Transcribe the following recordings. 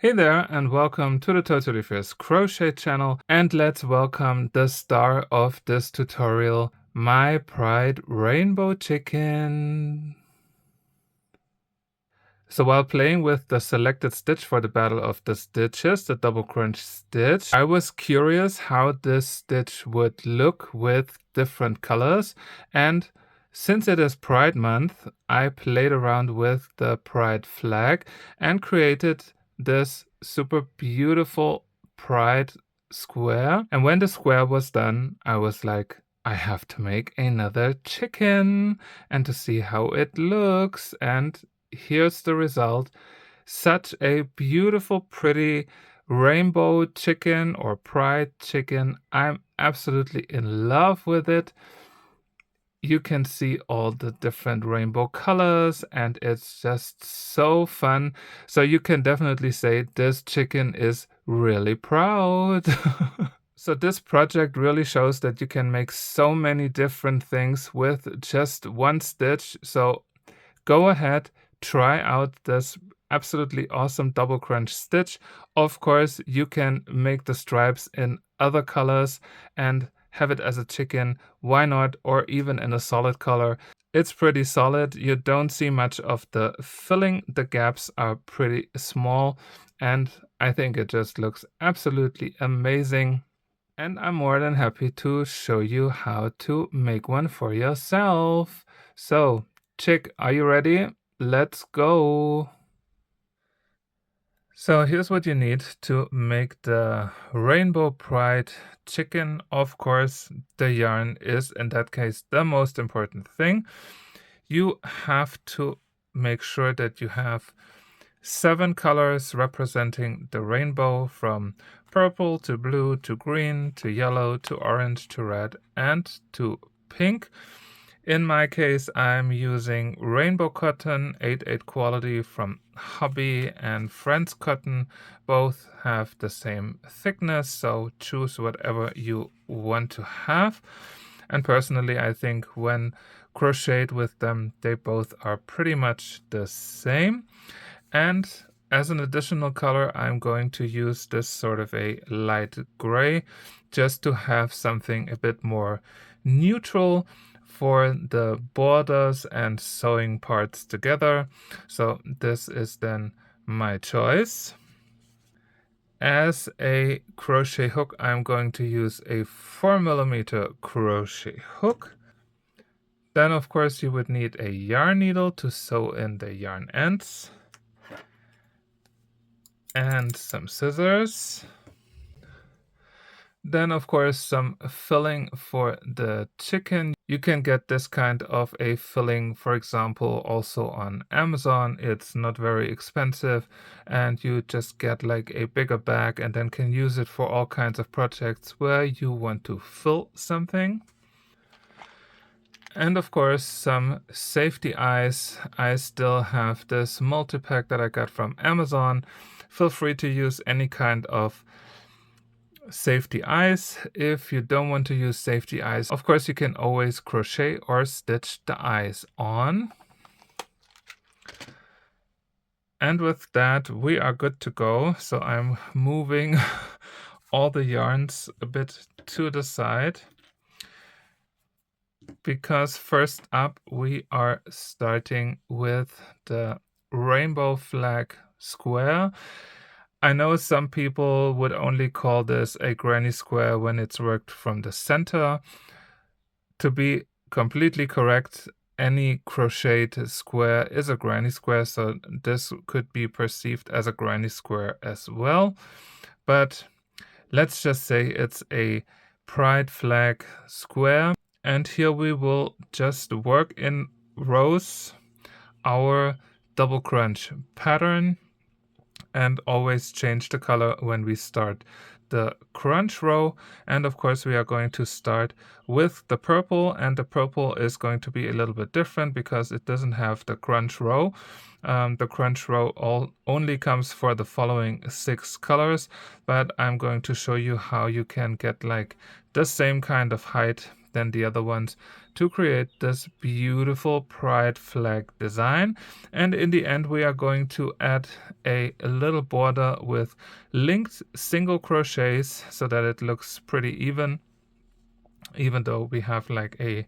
Hey there and welcome to the Totally First Crochet channel, and let's welcome the star of this tutorial, my pride rainbow chicken. So while playing with the selected stitch for the battle of the stitches, the double crunch stitch, I was curious how this stitch would look with different colors, and since it is Pride Month, I played around with the Pride flag and created this super beautiful Pride square. And when the square was done, I was like, I have to make another chicken and to see how it looks. And here's the result. Such a beautiful, pretty rainbow chicken or pride chicken. I'm absolutely in love with it. You can see all the different rainbow colors and it's just so fun. So you can definitely say this chicken is really proud. So this project really shows that you can make so many different things with just one stitch. So go ahead, try out this absolutely awesome double crunch stitch. Of course, you can make the stripes in other colors and have it as a chicken. Why not? Or even in a solid color. It's pretty solid. You don't see much of the filling. The gaps are pretty small, and I think it just looks absolutely amazing. And I'm more than happy to show you how to make one for yourself. So, chick, are you ready? Let's go. So here's what you need to make the Rainbow Pride chicken. Of course, the yarn is in that case the most important thing. You have to make sure that you have 7 colors representing the rainbow, from purple to blue to green to yellow to orange to red and to pink. In my case, I'm using rainbow cotton 8/8 quality from Hobbii and Friends cotton. Both have the same thickness, so choose whatever you want to have. And personally, I think when crocheted with them, they both are pretty much the same. And as an additional color, I'm going to use this sort of a light gray, just to have something a bit more neutral for the borders and sewing parts together. So this is then my choice. As a crochet hook, I'm going to use a 4mm crochet hook. Then of course you would need a yarn needle to sew in the yarn ends, and some scissors. Then, of course, some filling for the chicken. You can get this kind of a filling, for example, also on Amazon. It's not very expensive, and you just get like a bigger bag and then can use it for all kinds of projects where you want to fill something. And of course, some safety eyes. I still have this multi-pack that I got from Amazon. Feel free to use any kind of safety eyes. If you don't want to use safety eyes, of course you can always crochet or stitch the eyes on. And with that, we are good to go. So I'm moving all the yarns a bit to the side, because first up we are starting with the rainbow flag square. I know some people would only call this a granny square when it's worked from the center. To be completely correct, any crocheted square is a granny square, so this could be perceived as a granny square as well. But let's just say it's a pride flag square. And here we will just work in rows our double crunch pattern, and always change the color when we start the crunch row. And of course we are going to start with the purple, and the purple is going to be a little bit different because it doesn't have the crunch row. The crunch row only comes for the following 6 colors, but I'm going to show you how you can get like the same kind of height than the other ones to create this beautiful pride flag design. And in the end, we are going to add a little border with linked single crochets so that it looks pretty even though we have like a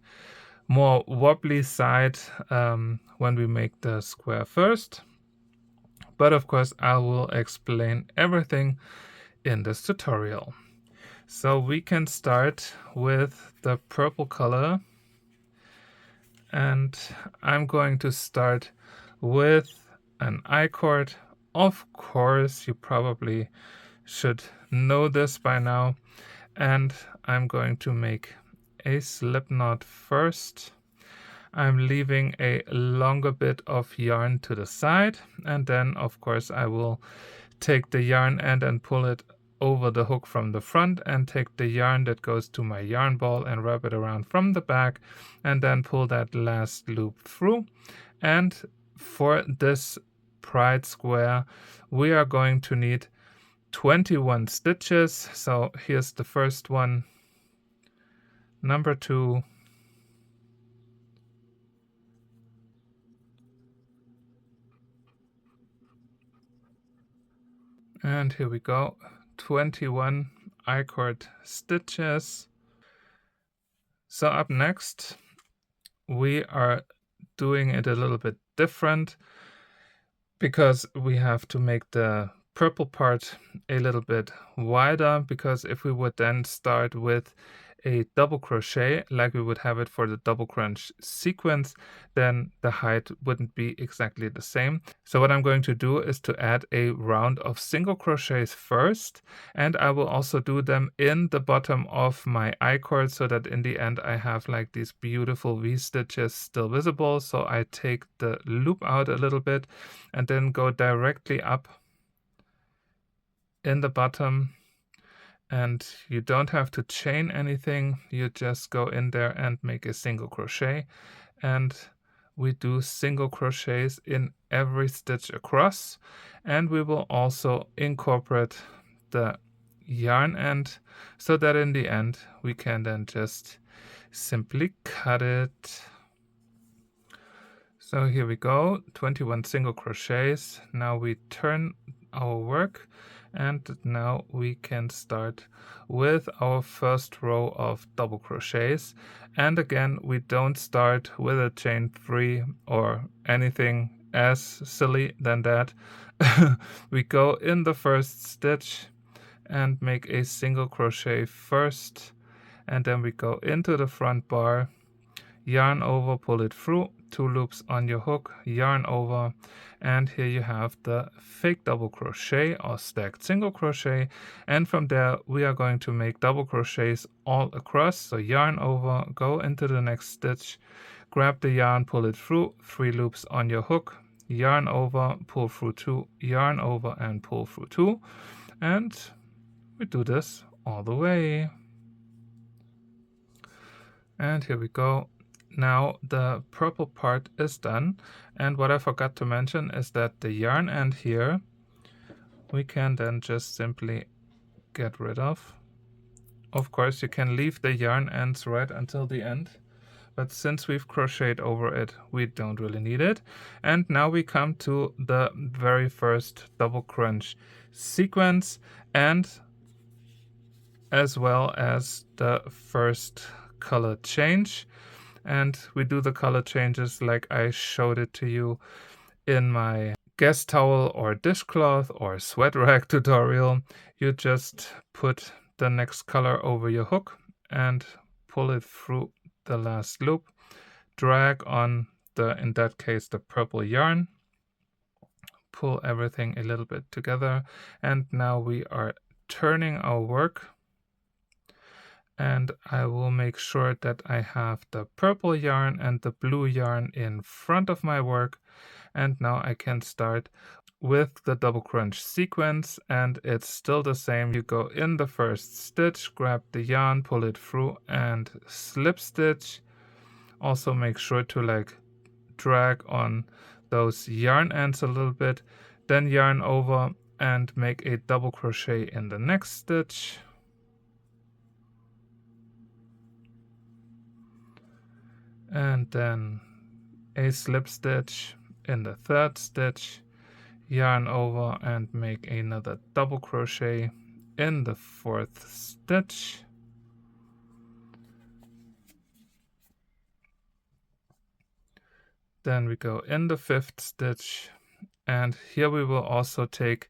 more wobbly side when we make the square first. But of course, I will explain everything in this tutorial. So we can start with the purple color, and I'm going to start with an I-cord. Of course, you probably should know this by now. And I'm going to make a slip knot first. I'm leaving a longer bit of yarn to the side, and then of course I will take the yarn end and pull it over the hook from the front, and take the yarn that goes to my yarn ball and wrap it around from the back, and then pull that last loop through. And for this pride square, we are going to need 21 stitches. So here's the first one, number 2, and here we go, 21 I-cord stitches. So up next, we are doing it a little bit different because we have to make the purple part a little bit wider, because if we would then start with a double crochet like we would have it for the double crunch sequence, then the height wouldn't be exactly the same. So what I'm going to do is to add a round of single crochets first, and I will also do them in the bottom of my I-cord so that in the end I have like these beautiful V-stitches still visible. So I take the loop out a little bit and then go directly up in the bottom, and you don't have to chain anything, you just go in there and make a single crochet. And we do single crochets in every stitch across, and we will also incorporate the yarn end so that in the end we can then just simply cut it. So here we go, 21 single crochets. Now we turn our work, and now we can start with our first row of double crochets. And again, we don't start with a chain 3 or anything as silly than that. We go in the first stitch and make a single crochet first, and then we go into the front bar, yarn over, pull it through, 2 loops on your hook, yarn over, and here you have the fake double crochet or stacked single crochet. And from there we are going to make double crochets all across. So yarn over, go into the next stitch, grab the yarn, pull it through, 3 loops on your hook, yarn over, pull through 2, yarn over and pull through 2, and we do this all the way. And here we go. Now the purple part is done, and what I forgot to mention is that the yarn end here we can then just simply get rid of. Of course you can leave the yarn ends right until the end, but since we've crocheted over it we don't really need it. And now we come to the very first double crunch sequence, and as well as the first color change. And we do the color changes like I showed it to you in my guest towel or dishcloth or sweat rag tutorial. You just put the next color over your hook and pull it through the last loop, drag on the, in that case, the purple yarn, pull everything a little bit together, and now we are turning our work. And I will make sure that I have the purple yarn and the blue yarn in front of my work. And now I can start with the double crunch sequence, and it's still the same. You go in the first stitch, grab the yarn, pull it through and slip stitch. Also make sure to like drag on those yarn ends a little bit, then yarn over and make a double crochet in the next stitch. and then a slip stitch in the third stitch, yarn over and make another double crochet in the fourth stitch. Then we go in the fifth stitch, and here we will also take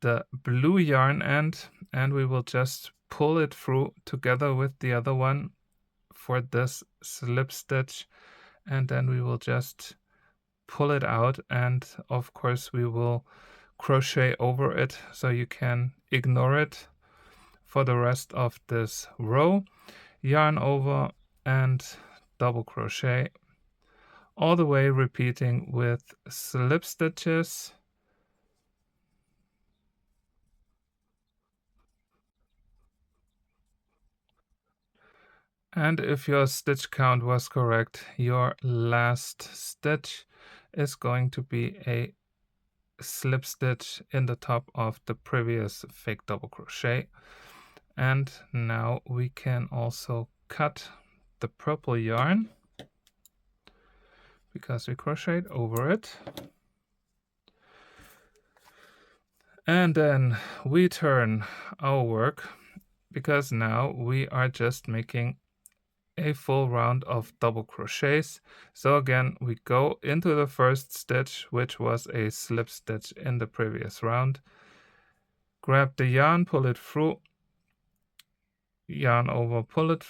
the blue yarn end and we will just pull it through together with the other one for this slip stitch, and then we will just pull it out, and of course we will crochet over it so you can ignore it for the rest of this row. Yarn over and double crochet all the way, repeating with slip stitches. And if your stitch count was correct, your last stitch is going to be a slip stitch in the top of the previous fake double crochet. And now we can also cut the purple yarn because we crocheted over it. And then we turn our work, because now we are just making a full round of double crochets. So again, we go into the first stitch, which was a slip stitch in the previous round. Grab the yarn, pull it through, yarn over, pull it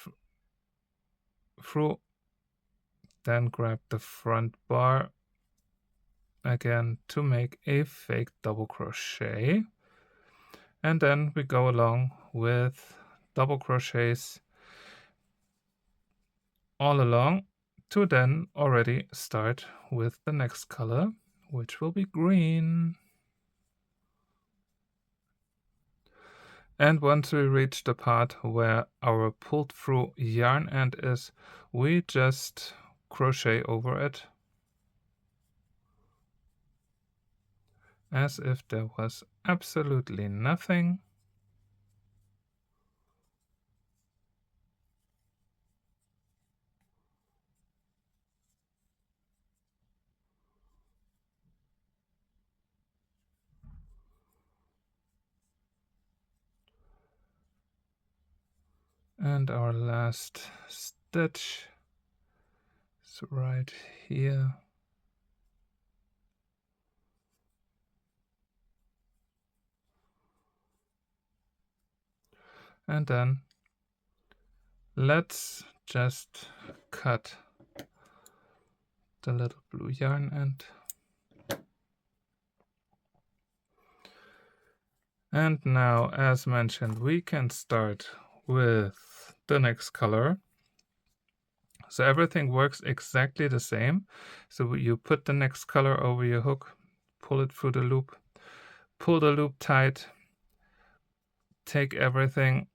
through, then grab the front bar again to make a fake double crochet, and then we go along with double crochets all along to then already start with the next color, which will be green. And once we reach the part where our pulled through yarn end is, we just crochet over it as if there was absolutely nothing. And our last stitch is right here. And then let's just cut the little blue yarn end. And now, as mentioned, we can start with the next color. So everything works exactly the same. So you put the next color over your hook, pull it through the loop, pull the loop tight, take everything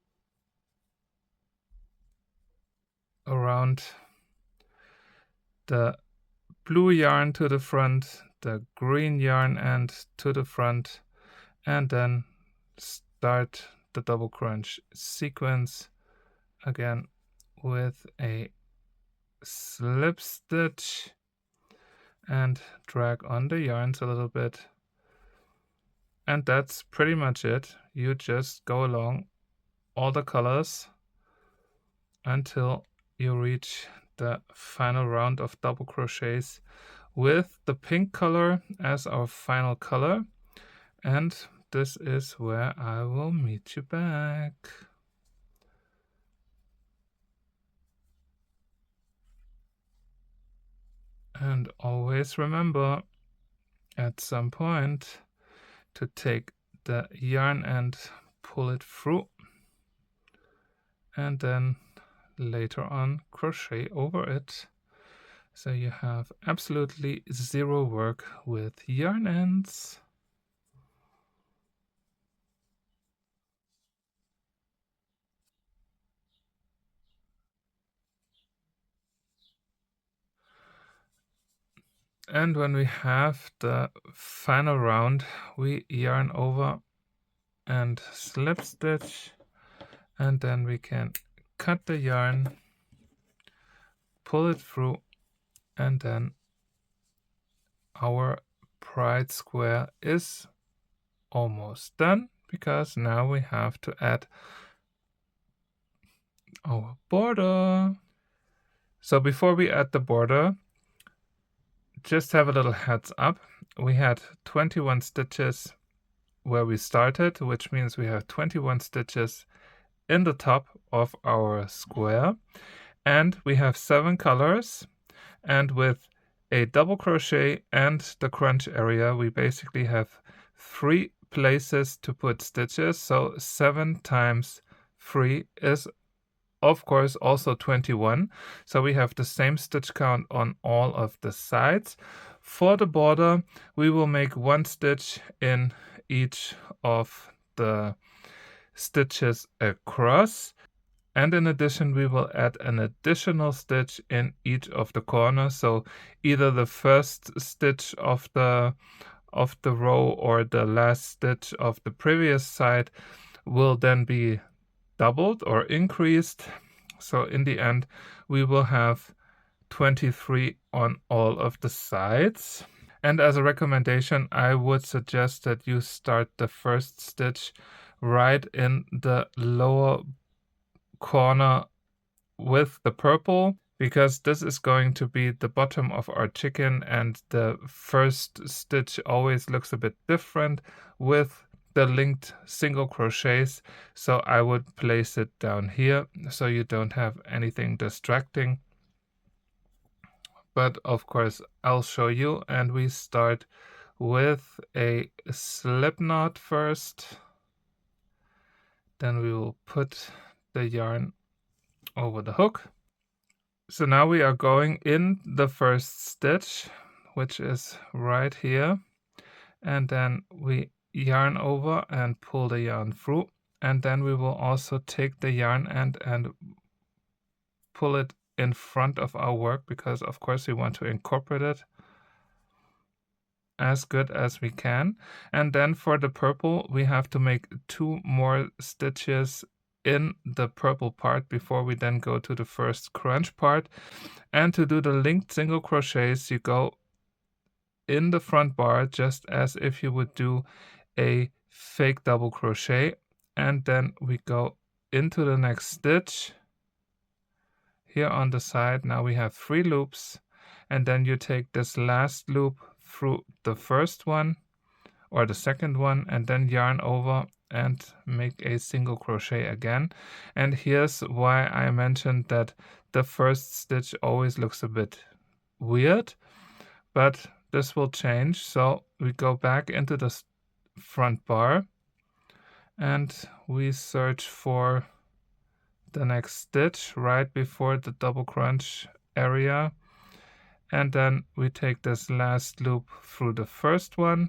around the blue yarn to the front, the green yarn end to the front, and then start the double crunch sequence again with a slip stitch and drag on the yarns a little bit. And that's pretty much it. You just go along all the colors until you reach the final round of double crochets with the pink color as our final color. And this is where I will meet you back. And always remember at some point to take the yarn and pull it through, and then later on crochet over it, so you have absolutely zero work with yarn ends. And when we have the final round, we yarn over and slip stitch, and then we can cut the yarn, pull it through, And then our pride square is almost done, because now we have to add our border. So before we add the border, just have a little heads up. We had 21 stitches where we started, which means we have 21 stitches in the top of our square, and we have 7 colors, and with a double crochet and the crunch area, we basically have 3 places to put stitches. So 7 times 3 is of course also 21. So we have the same stitch count on all of the sides. For the border, we will make 1 stitch in each of the stitches across, and in addition we will add an additional stitch in each of the corners. So either the first stitch of the row or the last stitch of the previous side will then be doubled or increased. So in the end we will have 23 on all of the sides. And as a recommendation, I would suggest that you start the first stitch right in the lower corner with the purple, because this is going to be the bottom of our chicken, and the first stitch always looks a bit different with the linked single crochets. So I would place it down here so you don't have anything distracting. But of course I'll show you, and we start with a slip knot first. Then we will put the yarn over the hook. So now we are going in the first stitch, which is right here, and then we yarn over and pull the yarn through, and then we will also take the yarn end and pull it in front of our work, because of course we want to incorporate it as good as we can. And then for the purple, we have to make 2 more stitches in the purple part before we then go to the first crunch part. And to do the linked single crochets, you go in the front bar just as if you would do a fake double crochet, and then we go into the next stitch here on the side. Now we have 3 loops, and then you take this last loop through the first one or the second one, and then yarn over and make a single crochet again. And here's why I mentioned that the first stitch always looks a bit weird, but this will change. So we go back into the front bar and we search for the next stitch right before the double crunch area, and then we take this last loop through the first one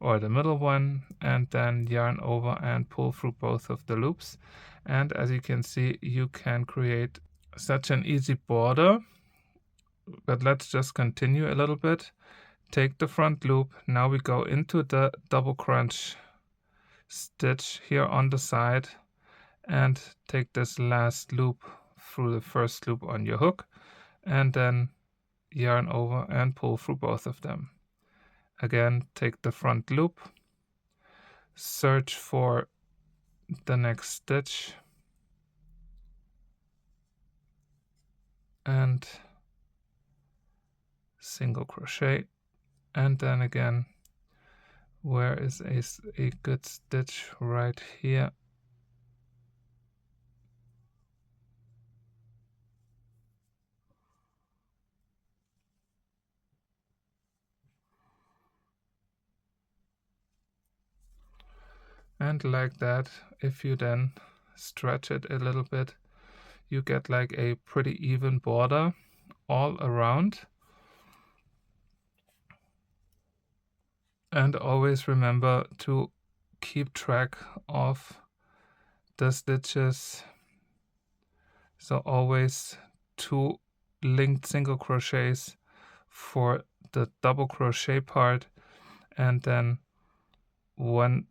or the middle one, and then yarn over and pull through both of the loops. And as you can see, you can create such an easy border. But let's just continue a little bit. Take the front loop. Now we go into the double crunch stitch here on the side and take this last loop through the first loop on your hook, and then yarn over and pull through both of them. Again, take the front loop, search for the next stitch, and single crochet, and then again, where is a good stitch? Right here. And like that, if you then stretch it a little bit, you get like a pretty even border all around. And always remember to keep track of the stitches. So always 2 linked single crochets for the double crochet part, and then 1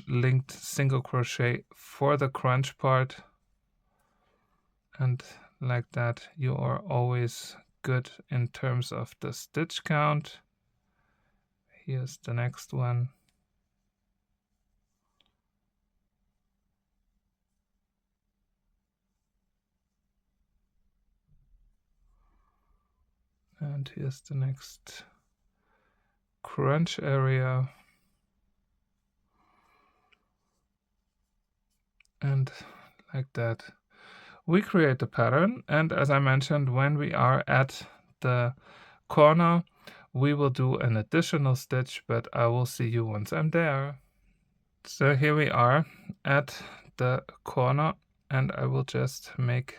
linked single crochet for the crunch part. And like that, you are always good in terms of the stitch count. Here's the next one. And here's the next crunch area. And like that, we create the pattern. And as I mentioned, when we are at the corner, we will do an additional stitch, but I will see you once I'm there. So here we are at the corner, and I will just make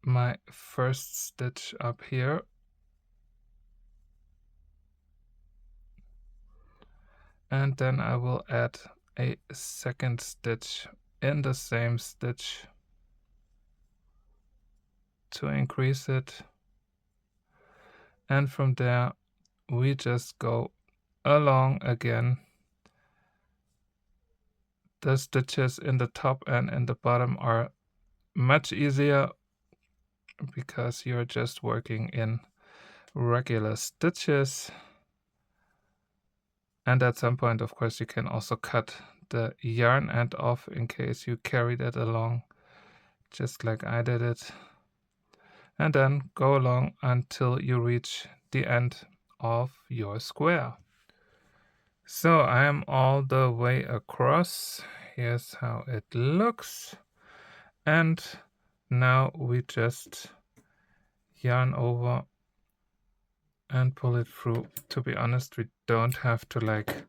my first stitch up here. And then I will add a second stitch in the same stitch to increase it. And from there, we just go along again. The stitches in the top and in the bottom are much easier because you're just working in regular stitches. And at some point, of course, you can also cut the yarn end off in case you carry that along, just like I did it. And then go along until you reach the end of your square. So I am all the way across. Here's how it looks. And now we just yarn over and pull it through. To be honest, we don't have to like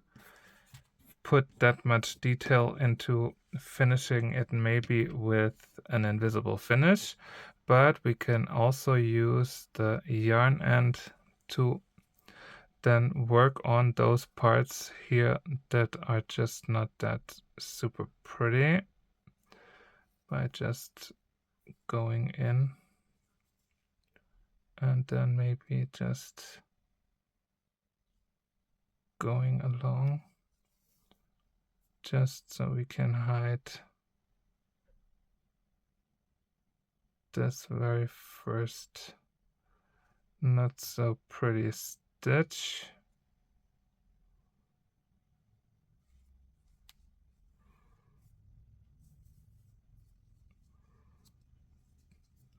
put that much detail into finishing it maybe with an invisible finish, but we can also use the yarn end to then work on those parts here that are just not that super pretty by just going in and then maybe just going along just so we can hide this very first not so pretty stitch.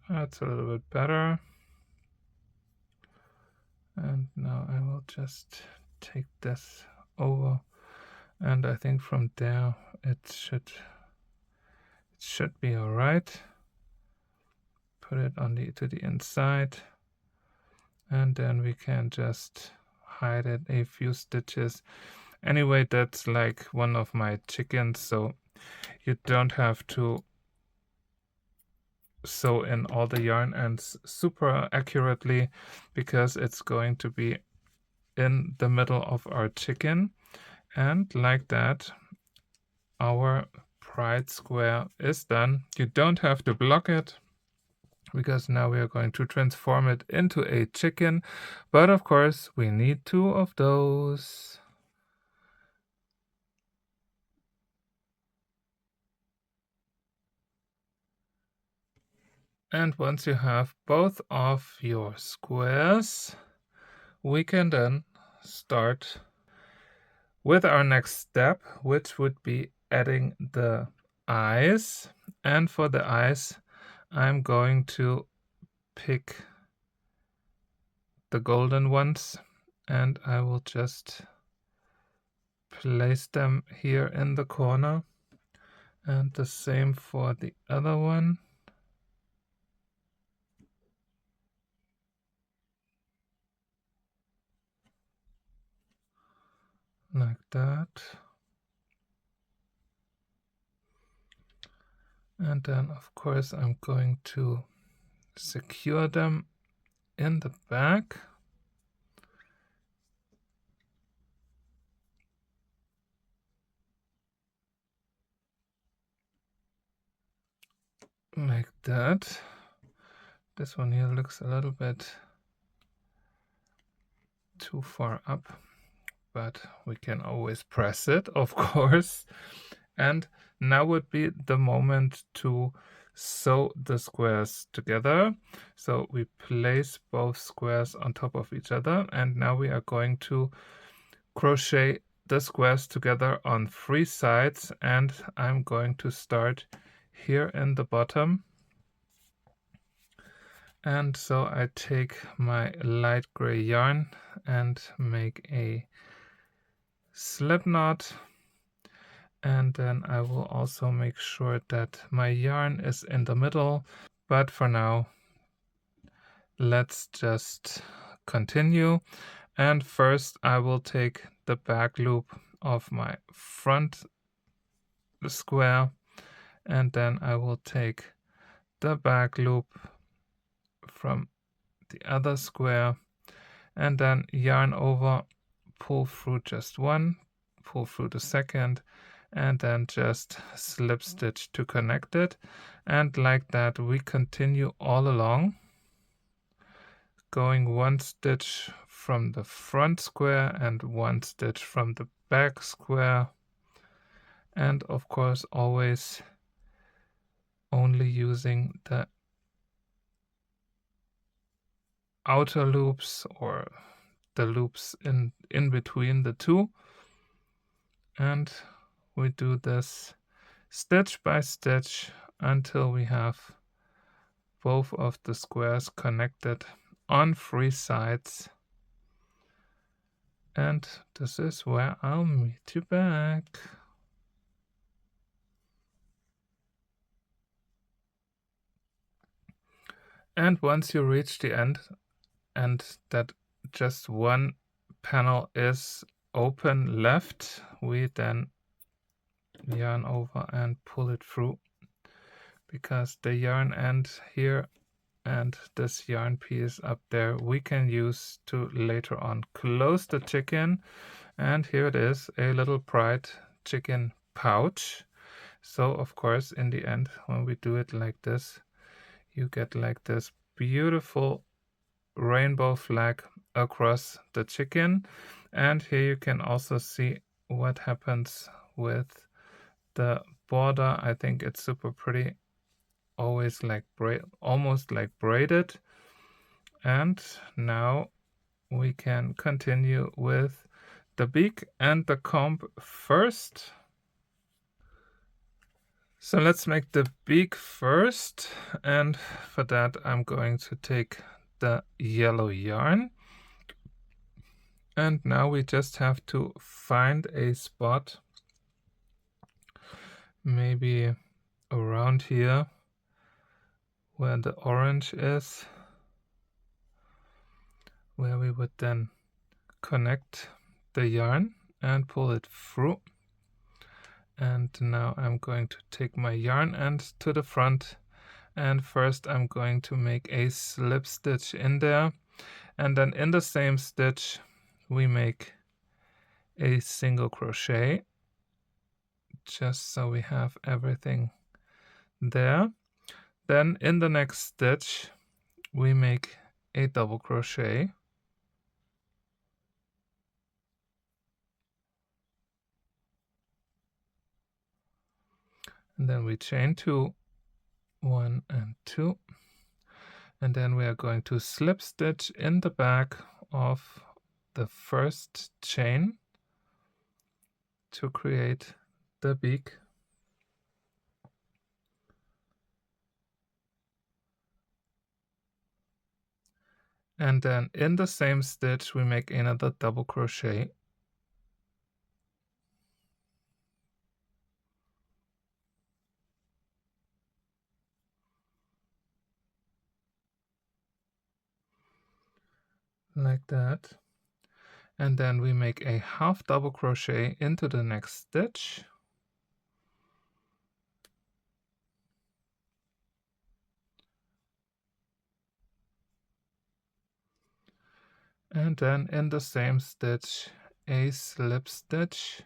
That's a little bit better. And now I will just take this over, and I think from there it should be all right. Put it on to the inside, and then we can just hide it a few stitches. Anyway, that's like one of my chickens, so you don't have to sew in all the yarn ends super accurately because it's going to be in the middle of our chicken. And like that, our pride square is done. You don't have to block it because now we are going to transform it into a chicken, but of course we need 2 of those. And once you have both of your squares, we can then start with our next step, which would be adding the eyes. And for the eyes, I'm going to pick the golden ones, and I will just place them here in the corner, and the same for the other one. Like that. And then of course I'm going to secure them in the back. Like that. This one here looks a little bit too far up, but we can always press it, of course. And now would be the moment to sew the squares together. So we place both squares on top of each other, and now we are going to crochet the squares together on 3 sides, and I'm going to start here in the bottom. And so I take my light gray yarn and make a slip knot, and then I will also make sure that my yarn is in the middle, but for now let's just continue. And first I will take the back loop of my front square, and then I will take the back loop from the other square, and then yarn over, pull through just one, pull through the second, and then just slip stitch to connect it. And like that we continue all along, going one stitch from the front square and one stitch from the back square, and of course always only using the outer loops or the loops in between the two. And we do this stitch by stitch until we have both of the squares connected on 3 sides. And this is where I'll meet you back. And once you reach the end and that just one panel is open left, we then yarn over and pull it through, because the yarn end here and this yarn piece up there we can use to later on close the chicken. And here it is, a little pride chicken pouch. So of course in the end, when we do it like this, you get like this beautiful rainbow flag across the chicken. And here you can also see what happens with the border. I think it's super pretty, always like almost like braided. And now we can continue with the beak and the comb first. So let's make the beak first, and for that I'm going to take the yellow yarn, and now we just have to find a spot, maybe around here where the orange is, where we would then connect the yarn and pull it through. And now I'm going to take my yarn end to the front, and first I'm going to make a slip stitch in there, and then in the same stitch we make a single crochet, just so we have everything there. Then in the next stitch we make a double crochet, and then we chain 2, 1 and 2, and then we are going to slip stitch in the back of the first chain to create the beak. And then in the same stitch we make another double crochet, like that, and then we make a half double crochet into the next stitch, and then in the same stitch a slip stitch,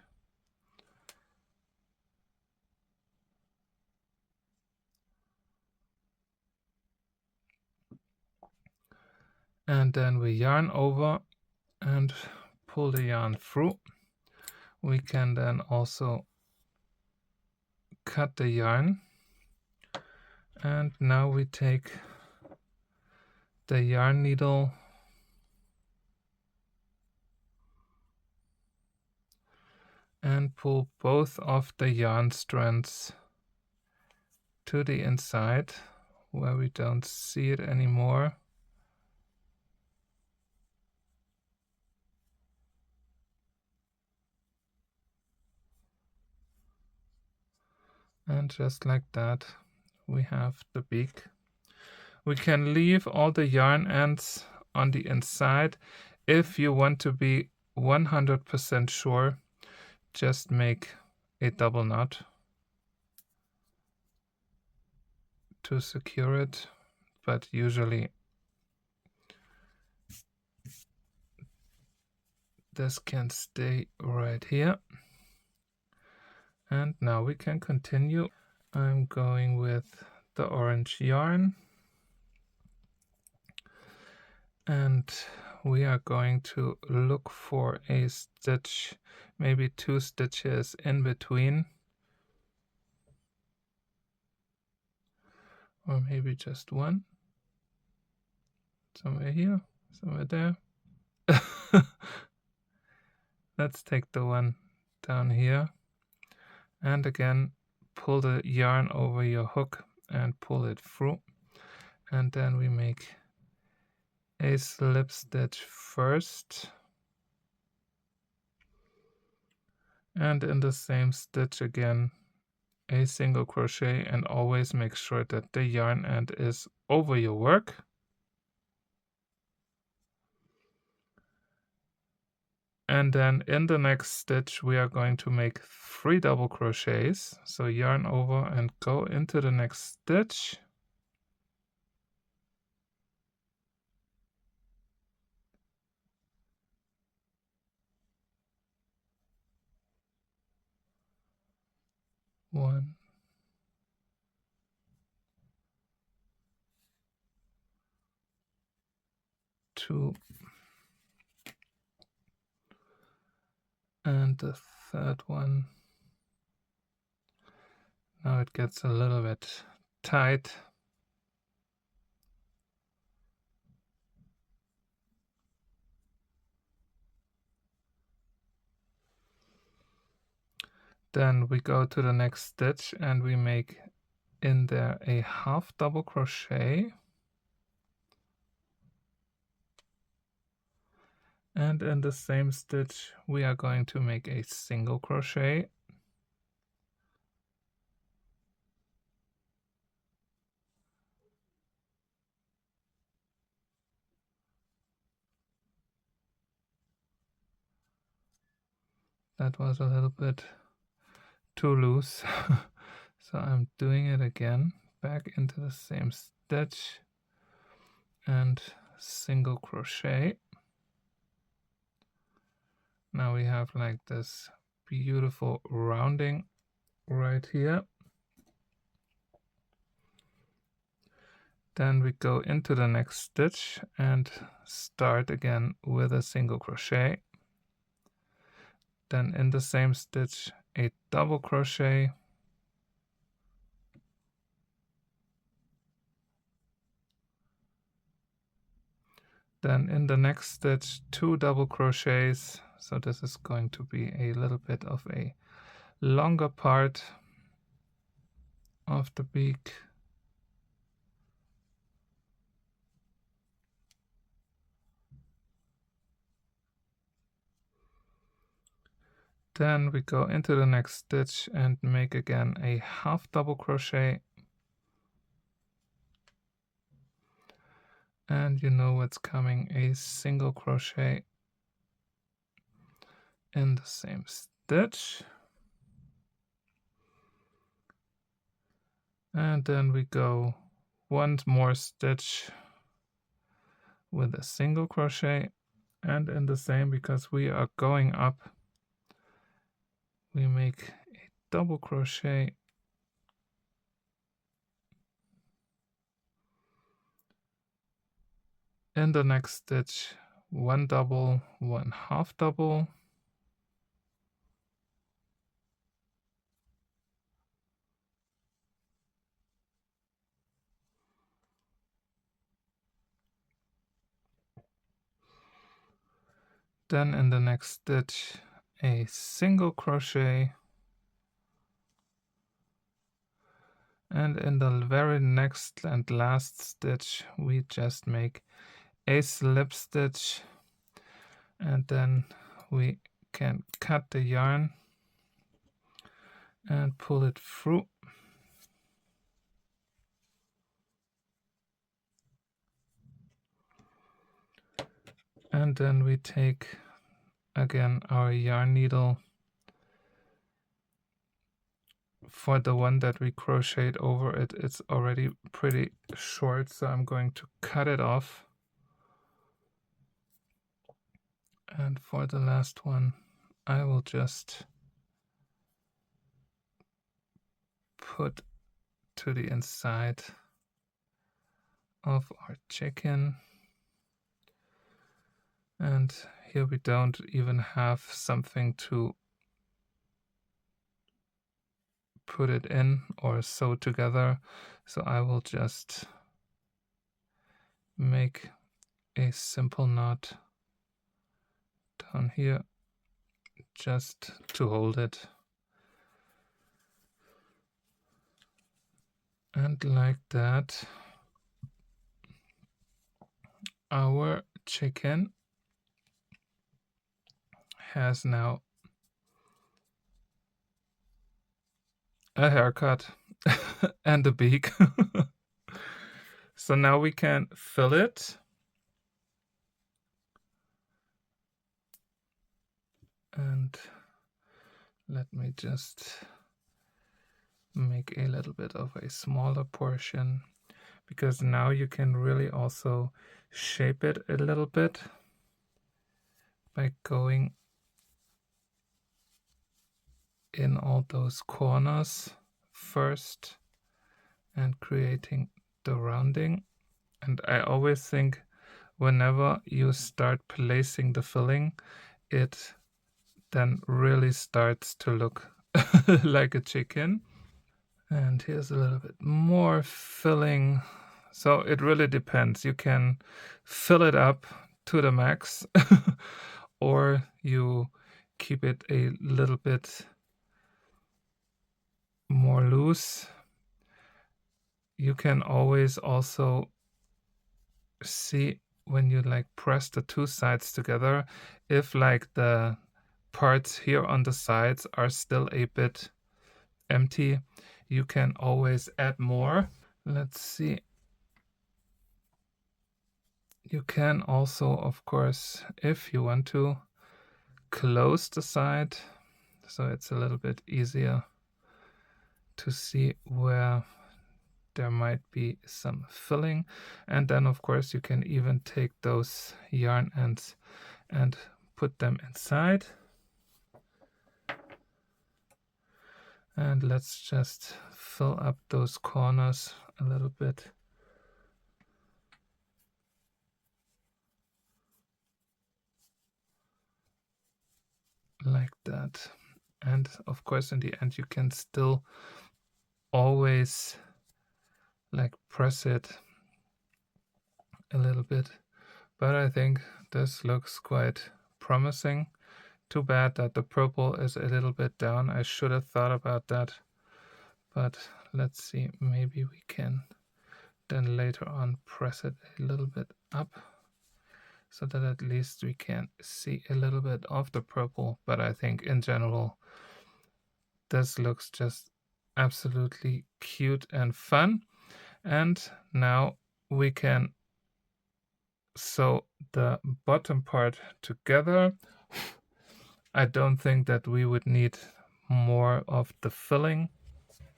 and then we yarn over and pull the yarn through. We can then also cut the yarn, and now we take the yarn needle and pull both of the yarn strands to the inside where we don't see it anymore. And just like that, we have the beak. We can leave all the yarn ends on the inside. If you want to be 100% sure, just make a double knot to secure it, but usually this can stay right here. And now we can continue. I'm going with the orange yarn, and we are going to look for a stitch, maybe 2 stitches in between, or maybe just one, somewhere here, somewhere there. Let's take the one down here, and again pull the yarn over your hook and pull it through, and then we make a slip stitch first, and in the same stitch again a single crochet, and always make sure that the yarn end is over your work. And then in the next stitch we are going to make 3 double crochets, so yarn over and go into the next stitch. One, two, and the third one. Now it gets a little bit tight. Then we go to the next stitch and we make in there a half double crochet, and in the same stitch we are going to make a single crochet. That was a little bit too loose. So I'm doing it again, back into the same stitch and single crochet. Now we have like this beautiful rounding right here. Then we go into the next stitch and start again with a single crochet. Then in the same stitch a double crochet, then in the next stitch 2 double crochets, so this is going to be a little bit of a longer part of the beak. Then we go into the next stitch and make again a half double crochet, and you know what's coming, a single crochet in the same stitch, and then we go one more stitch with a single crochet, and in the same, because we are going up, we make a double crochet in the next stitch, 1 double, 1 half double, Then in the next stitch, a single crochet, and in the very next and last stitch we just make a slip stitch, and then we can cut the yarn and pull it through. And then we take again our yarn needle. For the one that we crocheted over it, it's already pretty short, so I'm going to cut it off. And for the last one, I will just put to the inside of our chicken. And here we don't even have something to put it in or sew together, so I will just make a simple knot down here just to hold it. And like that, our chicken has now a haircut and a beak. So now we can fill it. And let me just make a little bit of a smaller portion, because now you can really also shape it a little bit by going in all those corners first and creating the rounding. And I always think whenever you start placing the filling, it then really starts to look like a chicken. And here's a little bit more filling. So it really depends. You can fill it up to the max or you keep it a little bit more loose. You can always also see when you like press the two sides together, if like the parts here on the sides are still a bit empty, you can always add more. Let's see. You can also, of course, if you want to, close the side, so it's a little bit easier to see where there might be some filling. And then of course you can even take those yarn ends and put them inside. And let's just fill up those corners a little bit. Like that. And of course in the end you can still always like press it a little bit, but I think this looks quite promising. Too bad that the purple is a little bit down. I should have thought about that, but let's see, maybe we can then later on press it a little bit up so that at least we can see a little bit of the purple. But I think in general this looks just absolutely cute and fun. And now we can sew the bottom part together. I don't think that we would need more of the filling,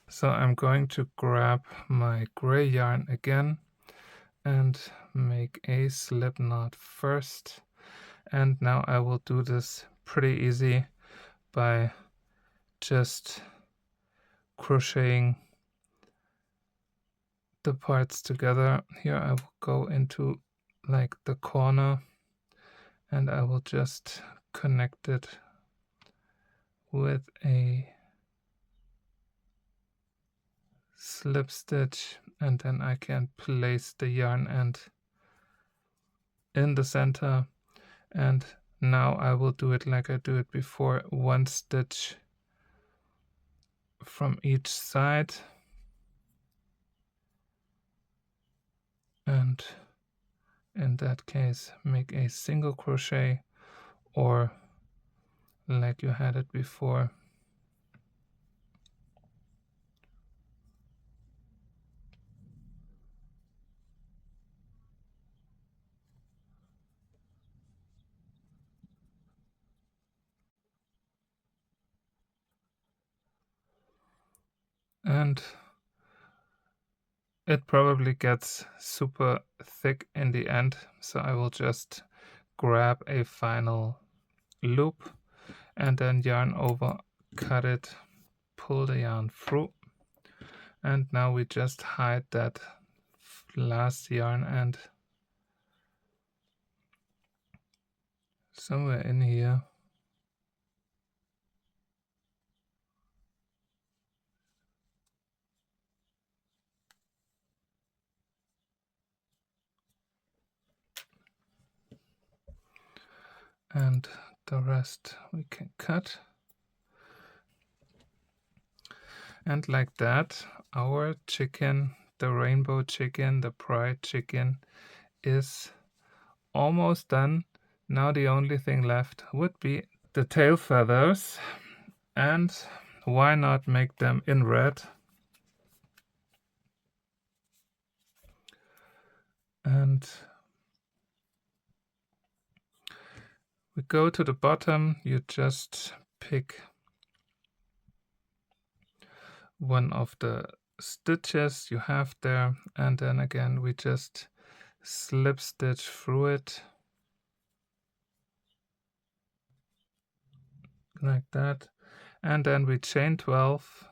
so I'm going to grab my gray yarn again and make a slip knot first. And now I will do this pretty easy by just crocheting the parts together. Here I will go into like the corner and I will just connect it with a slip stitch, and then I can place the yarn end in the center. And Now I will do it like I do it before, 1 stitch from each side, and in that case make a single crochet, or like you had it before. And it probably gets super thick in the end, so I will just grab a final loop and then yarn over, cut it, pull the yarn through, and now we just hide that last yarn end somewhere in here. And the rest we can cut. And like that, our chicken, the rainbow chicken, the pride chicken, is almost done. Now the only thing left would be the tail feathers, and why not make them in red? And we go to the bottom, you just pick one of the stitches you have there, and then again we just slip stitch through it like that, and then we chain 12,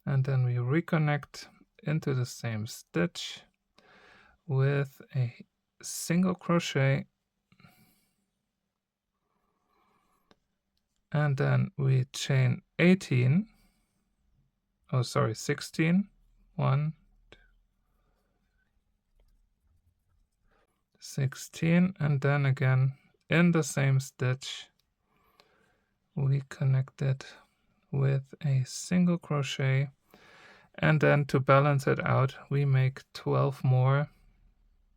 and then we reconnect into the same stitch with a single crochet, and then we chain 18, oh sorry, 16, 1, 16, and then again in the same stitch we connect it with a single crochet, and then to balance it out we make 12 more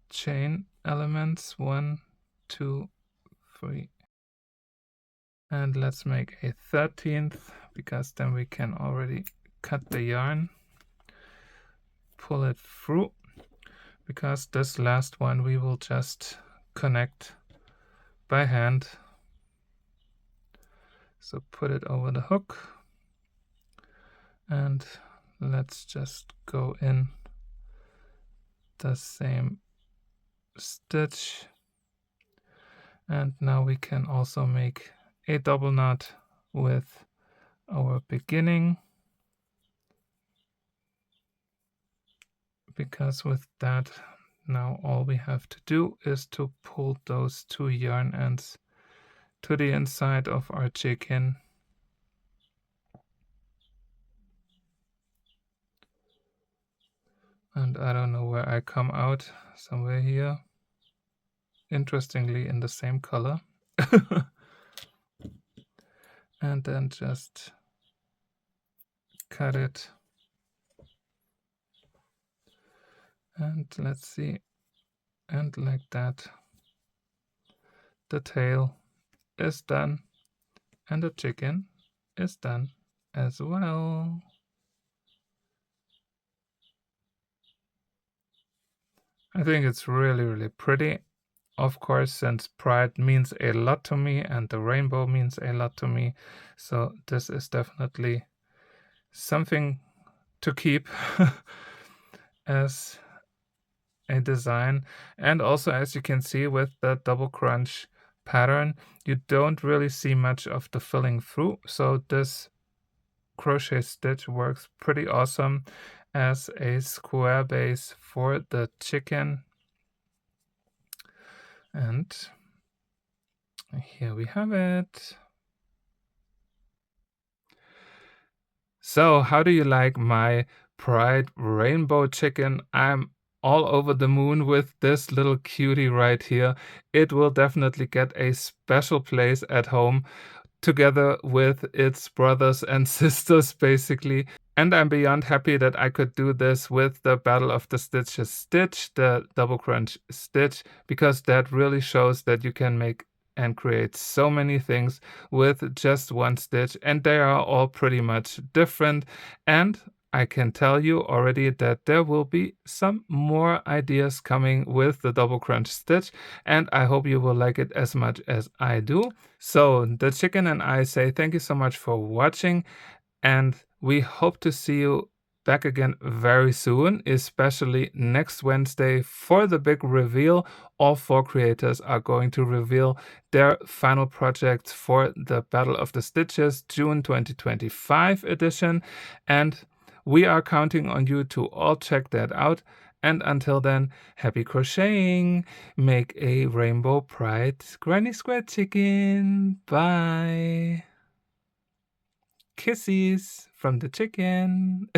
chain elements, 1, 2, 3, and let's make a 13th, because then we can already cut the yarn, pull it through, because this last one we will just connect by hand. So put it over the hook, and let's just go in the same stitch, and now we can also make a double knot with our beginning, because with that now all we have to do is to pull those 2 yarn ends to the inside of our chicken, and I don't know where I come out, somewhere here, interestingly in the same color. And then just cut it, and let's see, and like that the tail is done, and the chicken is done as well. I think it's really pretty. Of course, since pride means a lot to me and the rainbow means a lot to me, so this is definitely something to keep as a design. And also, as you can see with the double crunch pattern, you don't really see much of the filling through, so this crochet stitch works pretty awesome as a square base for the chicken. And here we have it. So how do you like my Pride rainbow chicken. I'm all over the moon with this little cutie right here. It will definitely get a special place at home together with its brothers and sisters, basically. And I'm beyond happy that I could do this with the Battle of the Stitches stitch, the double crunch stitch, because that really shows that you can make and create so many things with just one stitch, and they are all pretty much different. And I can tell you already that there will be some more ideas coming with the double crunch stitch, and I hope you will like it as much as I do. So the chicken and I say thank you so much for watching, and we hope to see you back again very soon, especially next Wednesday for the big reveal. All 4 creators are going to reveal their final projects for the Battle of the Stitches June 2025 edition, and we are counting on you to all check that out. And until then, happy crocheting! Make a rainbow pride granny square chicken. Bye! Kisses from the chicken.